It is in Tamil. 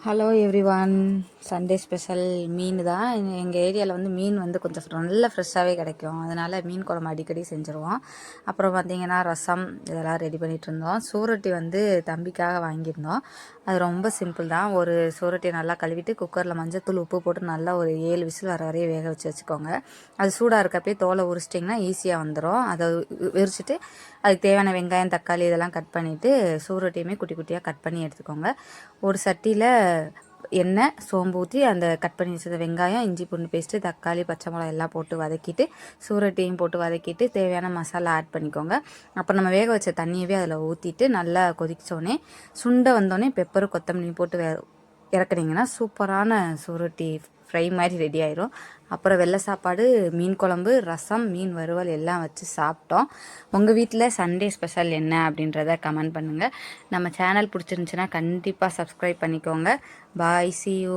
Hello everyone. சண்டே ஸ்பெஷல் மீன் தான். எங்கள் ஏரியாவில் வந்து மீன் வந்து கொஞ்சம் நல்ல ஃப்ரெஷ்ஷாகவே கிடைக்கும். அதனால் மீன் குழம்பு அடிக்கடி செஞ்சுருவோம். அப்புறம் பார்த்திங்கன்னா ரசம் இதெல்லாம் ரெடி பண்ணிகிட்டு இருந்தோம். சூரொட்டி வந்து தம்பிக்காக வாங்கியிருந்தோம். அது ரொம்ப சிம்பிள் தான். ஒரு சூரொட்டியை நல்லா கழுவிட்டு குக்கரில் மஞ்சத்தூள் உப்பு போட்டு நல்லா ஒரு 7 விசில் வர வரையும் வேக வச்சு வச்சுக்கோங்க. அது சூடாக இருக்கப்பே தோலை உரிச்சிட்டிங்கன்னா ஈஸியாக வந்துடும். அதை விரிச்சிட்டு அதுக்கு தேவையான வெங்காயம் தக்காளி இதெல்லாம் கட் பண்ணிவிட்டு சூரொட்டியுமே குட்டி குட்டியாக கட் பண்ணி எடுத்துக்கோங்க. ஒரு சட்டியில் எண்ணெய் சோம்பு ஊற்றி அந்த கட் பண்ணி வச்ச வெங்காயம் இஞ்சி பூண்டு பேஸ்ட்டு தக்காளி பச்சை மிளகாய் எல்லாம் போட்டு வதக்கிட்டு சூரொட்டியும் போட்டு வதக்கிட்டு தேவையான மசாலா ஆட் பண்ணிக்கோங்க. அப்புறம் நம்ம வேக வச்ச தண்ணியவே அதில் ஊற்றிட்டு நல்லா கொதிச்சோடனே சுண்டை வந்தோடனே பெப்பரு கொத்தமல்லி போட்டு இறக்குனீங்கன்னா சூப்பரான சூரொட்டி ஃப்ரை மாதிரி ரெடி ஆயிரும். அப்புறம் வெள்ளை சாப்பாடு மீன் குழம்பு ரசம் மீன் வறுவல் எல்லாம் வச்சு சாப்பிட்டோம். உங்கள் வீட்டில் சண்டே ஸ்பெஷல் என்ன அப்படின்றத கமெண்ட் பண்ணுங்கள். நம்ம சேனல் பிடிச்சிருந்துச்சின்னா கண்டிப்பாக சப்ஸ்கிரைப் பண்ணிக்கோங்க. பாய், see you.